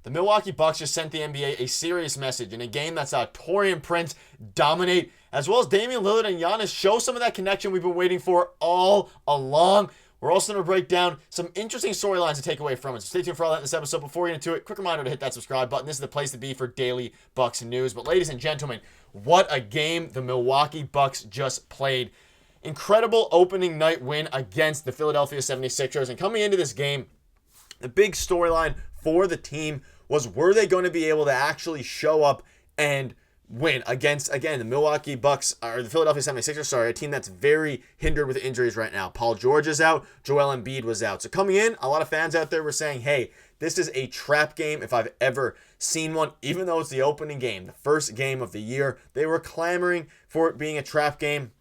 The Milwaukee Bucks just sent the NBA a serious message in a game that saw Taurean Prince dominate, as well as Damian Lillard and Giannis show some of that connection we've been waiting for all along. We're also going to break down some interesting storylines to take away from it. So stay tuned for all that in this episode. Before we get into it, quick reminder to hit that subscribe button. This is the place to be for daily Bucks news. But ladies and gentlemen, what a game the Milwaukee Bucks just played. Incredible opening night win against the Philadelphia 76ers. And coming into this game, the big storyline for the team was, were they going to be able to actually show up and win against, again, the Milwaukee Bucks, or the Philadelphia 76ers, a team that's very hindered with injuries right now. Paul George is out. Joel Embiid was out. So coming in, a lot of fans out there were saying, hey, this is a trap game if I've ever seen one, even though it's the opening game, the first game of the year. They were clamoring for it being a trap game.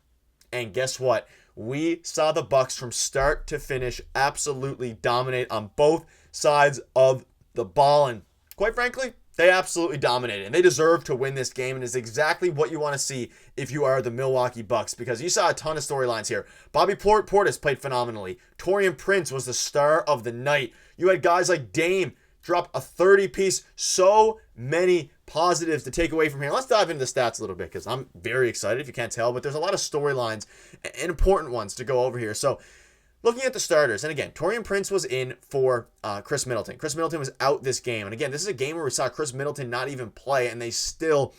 And guess what? We saw the Bucks from start to finish absolutely dominate on both sides of the ball. And quite frankly, they absolutely dominated, and they deserve to win this game, and is exactly what you want to see if you are the Milwaukee Bucks, because you saw a ton of storylines here. Bobby Portis played phenomenally. Taurean Prince was the star of the night. You had guys like Dame drop a 30-piece. So many positives to take away from here. Let's dive into the stats a little bit, because I'm very excited, if you can't tell, but there's a lot of storylines and important ones to go over here. So looking at the starters, and again, Taurean Prince was in for Chris Middleton. Chris Middleton was out this game. And again, this is a game where we saw Chris Middleton not even play, and they still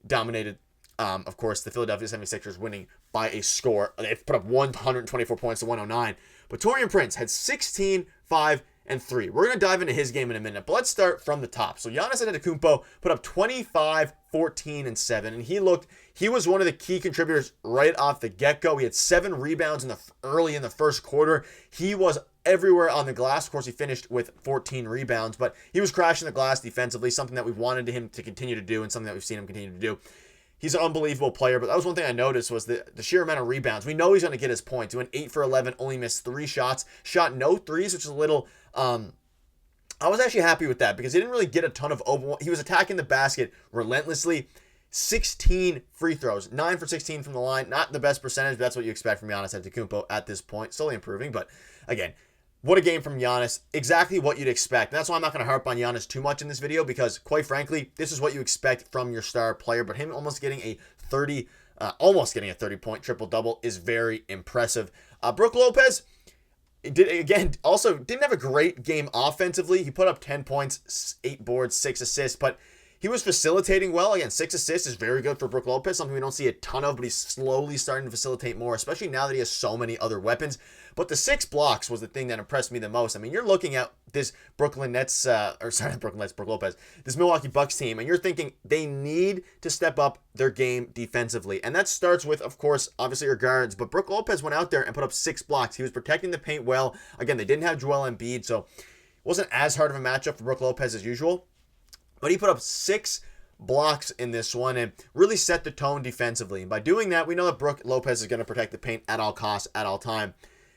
dominated, of course, the Philadelphia 76ers, winning by a score. They put up 124 points to 109. But Taurean Prince had 16, 5, and 3. We're going to dive into his game in a minute, but let's start from the top. So Giannis Antetokounmpo put up 25, 14, and 7, and he was one of the key contributors right off the get-go. He had 7 rebounds early in the first quarter. He was everywhere on the glass. Of course, he finished with 14 rebounds, but he was crashing the glass defensively, something that we've wanted him to continue to do and something that we've seen him continue to do. He's an unbelievable player, but that was one thing I noticed was the sheer amount of rebounds. We know he's going to get his points. He went 8 for 11, only missed 3 shots, shot no threes, which is a little... I was actually happy with that, because he didn't really get a ton of he was attacking the basket relentlessly. 16 free throws, 9 for 16 from the line. Not the best percentage, but that's what you expect from Giannis Antetokounmpo at this point. Slowly improving, but again, what a game from Giannis. Exactly what you'd expect. And that's why I'm not going to harp on Giannis too much in this video, because quite frankly, this is what you expect from your star player. But him almost getting a 30-point triple-double is very impressive. Brook Lopez also didn't have a great game offensively. He put up 10 points, 8 boards, 6 assists, but he was facilitating well. Again, 6 assists is very good for Brook Lopez, something we don't see a ton of, but he's slowly starting to facilitate more, especially now that he has so many other weapons. But the 6 blocks was the thing that impressed me the most. I mean, you're looking at this Brook Lopez, this Milwaukee Bucks team, and you're thinking they need to step up their game defensively. And that starts with, of course, obviously your guards, but Brook Lopez went out there and put up 6 blocks. He was protecting the paint well. Again, they didn't have Joel Embiid, so it wasn't as hard of a matchup for Brook Lopez as usual. But he put up 6 blocks in this one and really set the tone defensively. And by doing that, we know that Brook Lopez is going to protect the paint at all costs, at all time.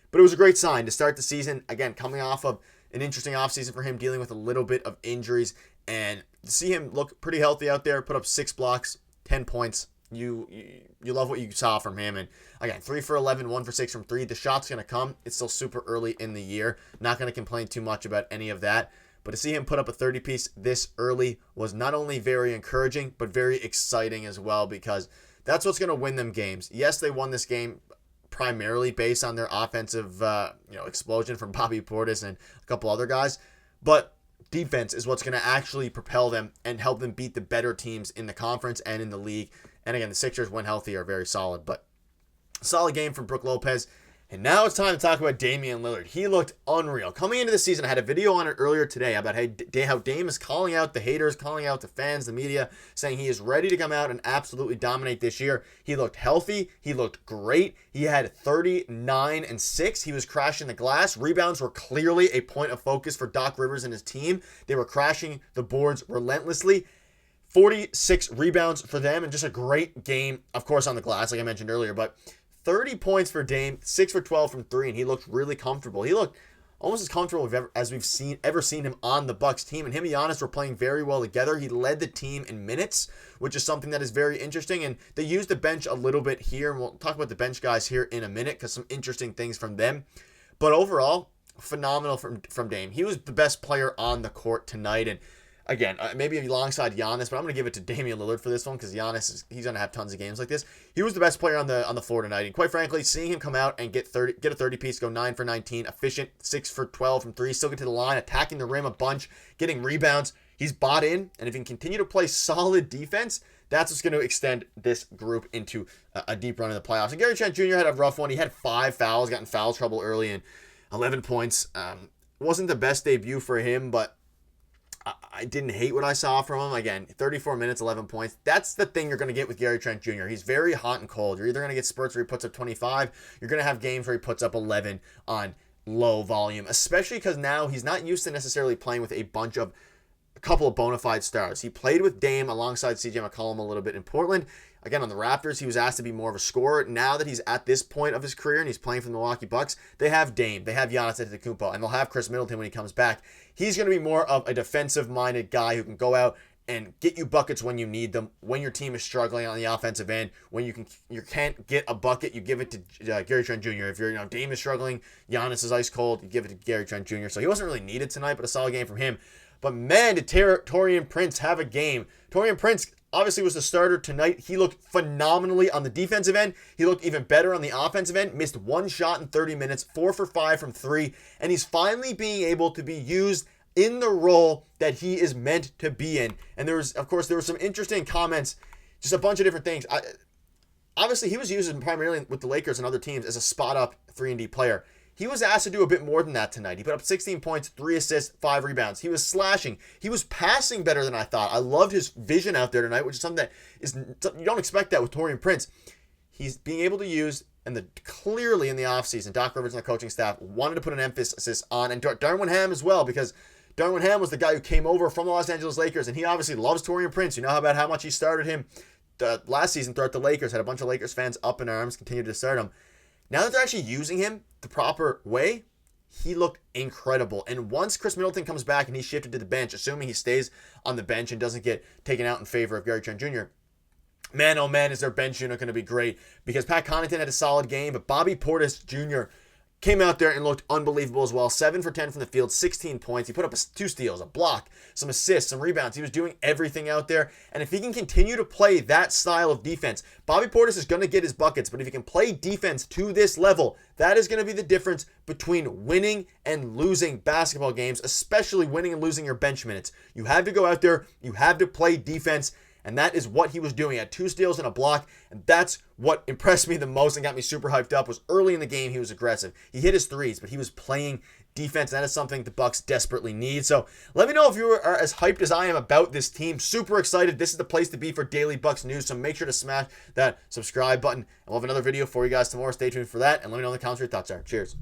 But it was a great sign to start the season. Again, coming off of an interesting offseason for him, dealing with a little bit of injuries. And to see him look pretty healthy out there, put up 6 blocks, 10 points. You love what you saw from him. And again, 3 for 11, 1 for 6 from 3. The shot's going to come. It's still super early in the year. Not going to complain too much about any of that. But to see him put up a 30-piece this early was not only very encouraging, but very exciting as well, because that's what's going to win them games. Yes, they won this game primarily based on their offensive explosion from Bobby Portis and a couple other guys, but defense is what's going to actually propel them and help them beat the better teams in the conference and in the league. And again, the Sixers, when healthy, are very solid, but solid game from Brook Lopez. And now it's time to talk about Damian Lillard. He looked unreal. Coming into the season, I had a video on it earlier today about how Dame is calling out the haters, calling out the fans, the media, saying he is ready to come out and absolutely dominate this year. He looked healthy. He looked great. He had 39 and 6. He was crashing the glass. Rebounds were clearly a point of focus for Doc Rivers and his team. They were crashing the boards relentlessly. 46 rebounds for them, and just a great game, of course, on the glass, like I mentioned earlier, but 30 points for Dame, 6 for 12 from 3, and he looked really comfortable. He looked almost as comfortable as we've ever seen him on the Bucks team, and him and Giannis were playing very well together. He led the team in minutes, which is something that is very interesting, and they used the bench a little bit here, and we'll talk about the bench guys here in a minute, because some interesting things from them. But overall, phenomenal from Dame. He was the best player on the court tonight, and again, maybe alongside Giannis, but I'm going to give it to Damian Lillard for this one because he's going to have tons of games like this. He was the best player on the floor tonight, and quite frankly, seeing him come out and get a 30 piece, go 9 for 19, efficient, 6 for 12 from 3, still get to the line, attacking the rim a bunch, getting rebounds. He's bought in, and if he can continue to play solid defense, that's what's going to extend this group into a deep run in the playoffs. And Gary Trent Jr. had a rough one. He had 5 fouls, got in foul trouble early, and 11 points. Wasn't the best debut for him, but I didn't hate what I saw from him. Again, 34 minutes, 11 points. That's the thing you're going to get with Gary Trent Jr. He's very hot and cold. You're either going to get spurts where he puts up 25. You're going to have games where he puts up 11 on low volume, especially because now he's not used to necessarily playing with a couple of bona fide stars. He played with Dame alongside CJ McCollum a little bit in Portland. Again, on the Raptors, he was asked to be more of a scorer. Now that he's at this point of his career and he's playing for the Milwaukee Bucks, they have Dame, they have Giannis Antetokounmpo, and they'll have Chris Middleton when he comes back. He's going to be more of a defensive-minded guy who can go out and get you buckets when you need them, when your team is struggling on the offensive end, when you can't get a bucket, you give it to Gary Trent Jr. If Dame is struggling, Giannis is ice cold, you give it to Gary Trent Jr. So he wasn't really needed tonight, but a solid game from him. But man, did Taurean Prince have a game. Taurean Prince obviously was the starter tonight. He looked phenomenally on the defensive end. He looked even better on the offensive end. Missed 1 shot in 30 minutes, 4 for 5 from 3. And he's finally being able to be used in the role that he is meant to be in. And there were some interesting comments, just a bunch of different things. Obviously, he was used primarily with the Lakers and other teams as a spot-up 3-and-D player. He was asked to do a bit more than that tonight. He put up 16 points, 3 assists, 5 rebounds. He was slashing. He was passing better than I thought. I loved his vision out there tonight, which is something that you don't expect that with Taurean Prince. He's being able to use, and clearly in the offseason, Doc Rivers and the coaching staff wanted to put an emphasis on, and Darvin Ham as well, because Darvin Ham was the guy who came over from the Los Angeles Lakers, and he obviously loves Taurean Prince. You know about how much he started him last season throughout the Lakers, had a bunch of Lakers fans up in arms, continued to start him. Now that they're actually using him the proper way, he looked incredible. And once Chris Middleton comes back and he's shifted to the bench, assuming he stays on the bench and doesn't get taken out in favor of Gary Trent Jr., man, oh man, is their bench unit going to be great. Because Pat Connaughton had a solid game, but Bobby Portis Jr. came out there and looked unbelievable as well. 7 for 10 from the field, 16 points. He put up 2 steals, a block, some assists, some rebounds. He was doing everything out there. And if he can continue to play that style of defense, Bobby Portis is going to get his buckets. But if he can play defense to this level, that is going to be the difference between winning and losing basketball games, especially winning and losing your bench minutes. You have to go out there. You have to play defense. And that is what he was doing. He had 2 steals and a block. And that's what impressed me the most and got me super hyped up was early in the game, he was aggressive. He hit his threes, but he was playing defense. That is something the Bucks desperately need. So let me know if you are as hyped as I am about this team. Super excited. This is the place to be for daily Bucks news. So make sure to smash that subscribe button. And we'll have another video for you guys tomorrow. Stay tuned for that. And let me know in the comments what your thoughts are. Cheers.